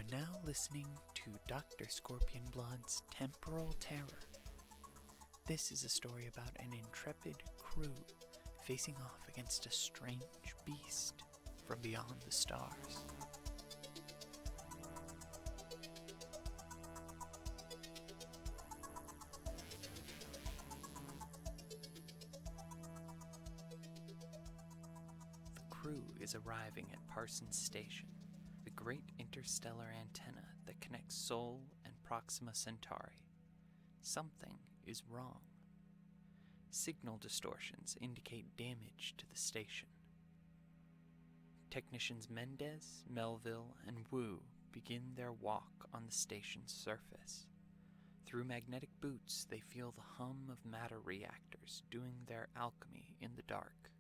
are now listening to Dr. Scorpionblood's Temporal Terror. This is a story about an intrepid crew facing off against a strange beast from beyond the stars. The crew is arriving at Parsons Station, the great interstellar antenna that connects Sol and Proxima Centauri. Something is wrong. Signal distortions indicate damage to the station. Technicians Mendez, Melville, and Wu begin their walk on the station's surface. Through magnetic boots, they feel the hum of matter reactors doing their alchemy in the dark.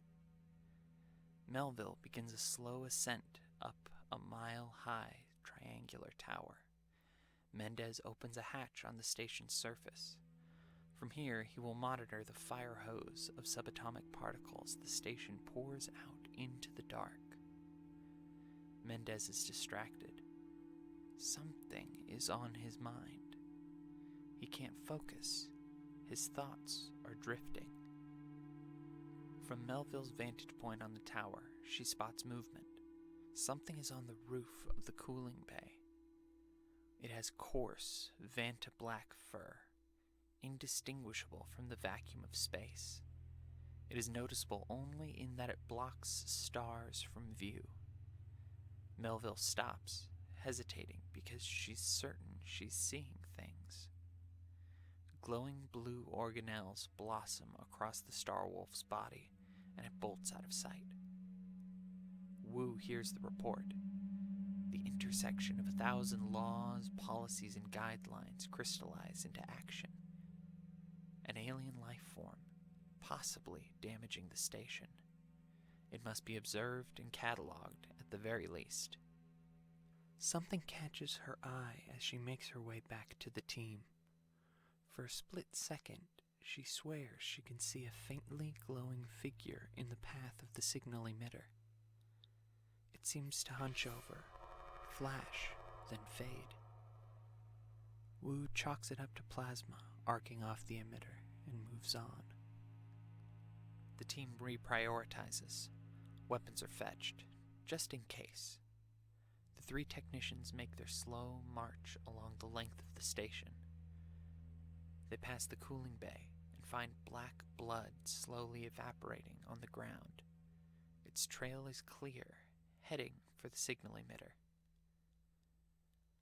Melville begins a slow ascent up a mile-high triangular tower. Mendez opens a hatch on the station's surface. From here, he will monitor the fire hose of subatomic particles the station pours out into the dark. Mendez is distracted. Something is on his mind. He can't focus. His thoughts are drifting. From Melville's vantage point on the tower, she spots movement. Something is on the roof of the cooling bay. It has coarse, Vanta black fur, indistinguishable from the vacuum of space. It is noticeable only in that it blocks stars from view. Melville stops, hesitating because she's certain she's seeing things. Glowing blue organelles blossom across the Star Wolf's body, and it bolts out of sight. Wu hears the report. The intersection of 1,000 laws, policies, and guidelines crystallize into action. An alien life form, possibly damaging the station. It must be observed and cataloged at the very least. Something catches her eye as she makes her way back to the team. For a split second, she swears she can see a faintly glowing figure in the path of the signal emitter. It seems to hunch over, flash, then fade. Wu chalks it up to plasma, arcing off the emitter, and moves on. The team reprioritizes. Weapons are fetched, just in case. The 3 technicians make their slow march along the length of the station. They pass the cooling bay and find black blood slowly evaporating on the ground. Its trail is clear, heading for the signal emitter.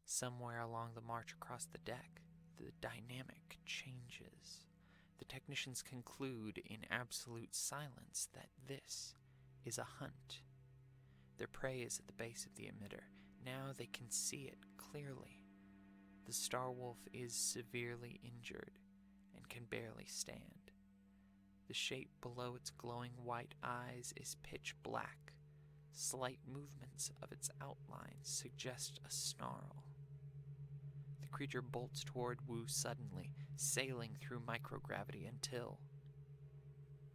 Somewhere along the march across the deck, the dynamic changes. The technicians conclude in absolute silence that this is a hunt. Their prey is at the base of the emitter. Now they can see it clearly. The Star Wolf is severely injured and can barely stand. The shape below its glowing white eyes is pitch black. Slight movements of its outlines suggest a snarl. The creature bolts toward Wu suddenly, sailing through microgravity until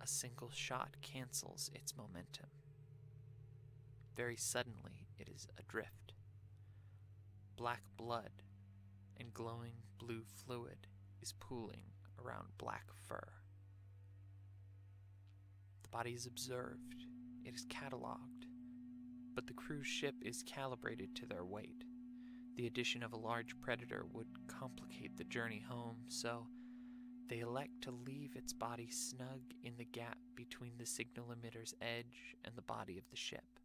a single shot cancels its momentum. Very suddenly, it is adrift. Black blood and glowing blue fluid is pooling around black fur. The body is observed. It is cataloged. But the cruise ship is calibrated to their weight. The addition of a large predator would complicate the journey home, so they elect to leave its body snug in the gap between the signal emitter's edge and the body of the ship.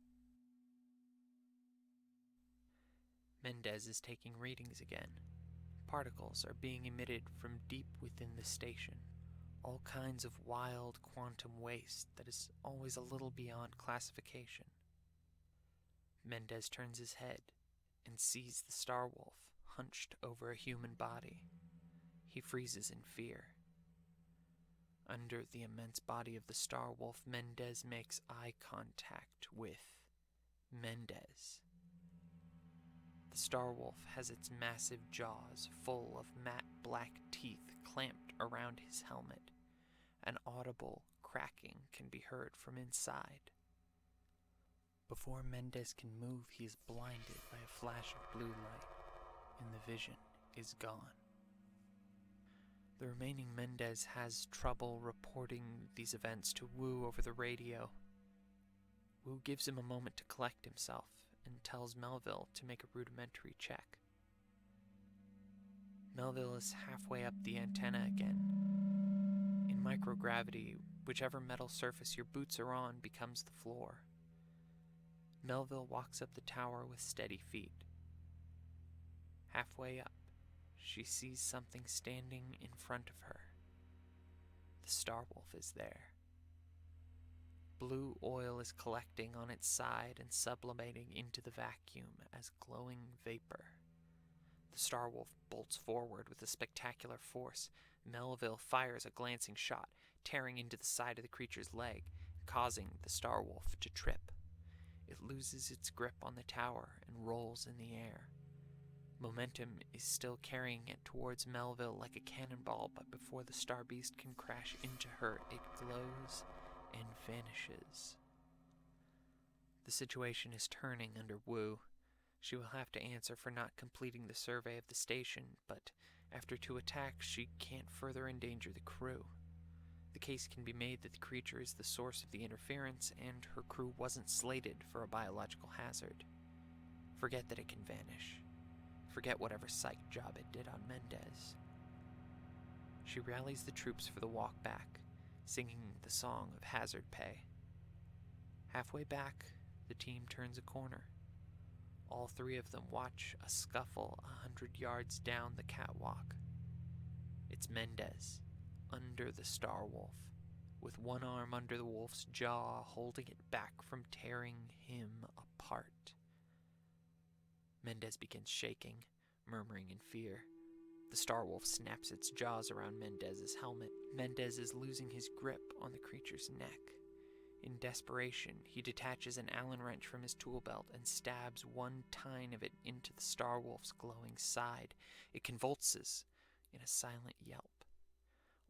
Mendez is taking readings again. Particles are being emitted from deep within the station. All kinds of wild quantum waste that is always a little beyond classification. Mendez turns his head and sees the Star Wolf hunched over a human body. He freezes in fear. Under the immense body of the Star Wolf, Mendez makes eye contact with Mendez. The Star Wolf has its massive jaws full of matte black teeth clamped around his helmet. An audible cracking can be heard from inside. Before Mendez can move, he is blinded by a flash of blue light, and the vision is gone. The remaining Mendez has trouble reporting these events to Wu over the radio. Wu gives him a moment to collect himself and tells Melville to make a rudimentary check. Melville is halfway up the antenna again. In microgravity, whichever metal surface your boots are on becomes the floor. Melville walks up the tower with steady feet. Halfway up, she sees something standing in front of her. The Starwolf is there. Blue oil is collecting on its side and sublimating into the vacuum as glowing vapor. The Starwolf bolts forward with a spectacular force. Melville fires a glancing shot, tearing into the side of the creature's leg, causing the Starwolf to trip. It loses its grip on the tower and rolls in the air. Momentum is still carrying it towards Melville like a cannonball, but before the Star Beast can crash into her, it glows and vanishes. The situation is turning under Wu. She will have to answer for not completing the survey of the station, but after 2 attacks, she can't further endanger the crew. The case can be made that the creature is the source of the interference, and her crew wasn't slated for a biological hazard. Forget that it can vanish. Forget whatever psych job it did on Mendez. She rallies the troops for the walk back, singing the song of hazard pay. Halfway back, the team turns a corner. All 3 of them watch a scuffle 100 yards down the catwalk. It's Mendez, under the Starwolf, with one arm under the wolf's jaw, holding it back from tearing him apart. Mendez begins shaking, murmuring in fear. The Starwolf snaps its jaws around Mendez's helmet. Mendez is losing his grip on the creature's neck. In desperation, he detaches an Allen wrench from his tool belt and stabs one tine of it into the Starwolf's glowing side. It convulses in a silent yelp.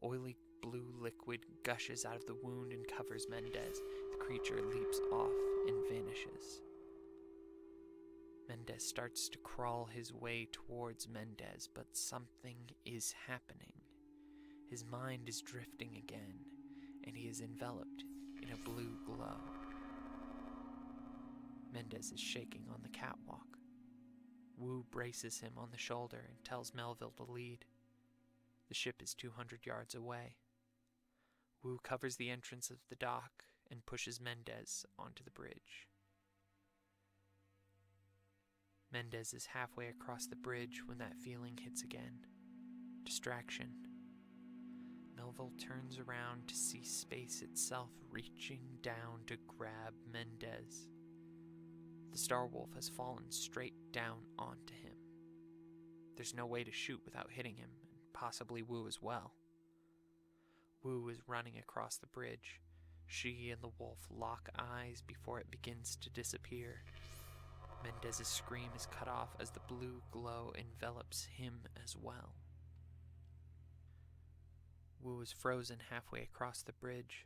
Oily blue liquid gushes out of the wound and covers Mendez. The creature leaps off and vanishes. Mendez starts to crawl his way towards Mendez, but something is happening. His mind is drifting again, and he is enveloped in a blue glow. Mendez is shaking on the catwalk. Wu braces him on the shoulder and tells Melville to lead. The ship is 200 yards away. Wu covers the entrance of the dock and pushes Mendez onto the bridge. Mendez is halfway across the bridge when that feeling hits again. Distraction. Melville turns around to see space itself reaching down to grab Mendez. The Starwolf has fallen straight down onto him. There's no way to shoot without hitting him, and possibly Wu as well. Wu is running across the bridge. She and the wolf lock eyes before it begins to disappear. Mendez's scream is cut off as the blue glow envelops him as well. Wu is frozen halfway across the bridge.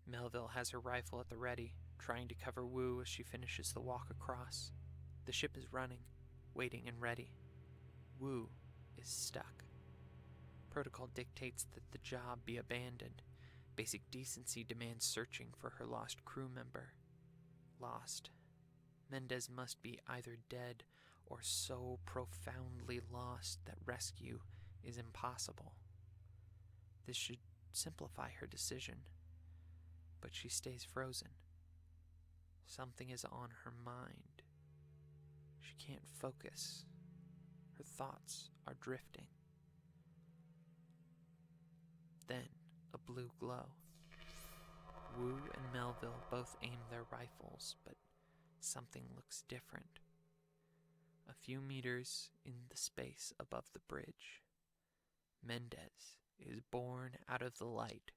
Melville has her rifle at the ready, trying to cover Wu as she finishes the walk across. The ship is running, waiting and ready. Wu is stuck. Protocol dictates that the job be abandoned. Basic decency demands searching for her lost crew member. Lost. Mendez must be either dead or so profoundly lost that rescue is impossible. This should simplify her decision, but she stays frozen. Something is on her mind. She can't focus. Her thoughts are drifting. Then, a blue glow. Wu and Melville both aim their rifles, but something looks different. A few meters in the space above the bridge, Mendez is born out of the light,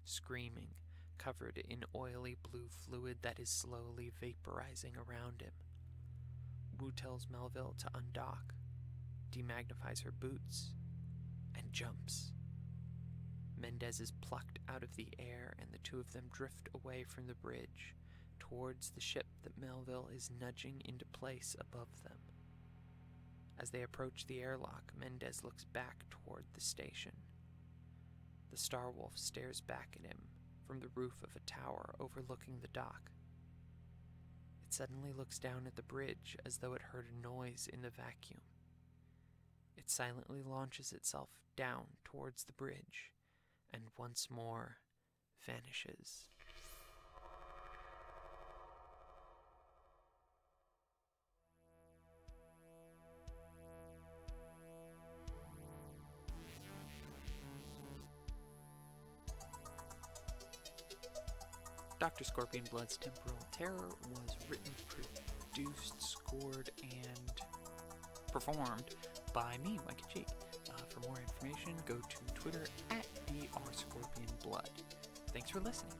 screaming, covered in oily blue fluid that is slowly vaporizing around him. Wu tells Melville to undock, demagnifies her boots, and jumps. Mendez is plucked out of the air, and the 2 of them drift away from the bridge. towards the ship that Melville is nudging into place above them. As they approach the airlock, Mendez looks back toward the station. The Starwolf stares back at him from the roof of a tower overlooking the dock. It suddenly looks down at the bridge as though it heard a noise in the vacuum. It silently launches itself down towards the bridge and once more vanishes. Dr. Scorpion Blood's Temporal Terror was written, produced, scored, and performed by me, Micah Cheek. For more information, go to Twitter at @DrScorpionBlood. Thanks for listening.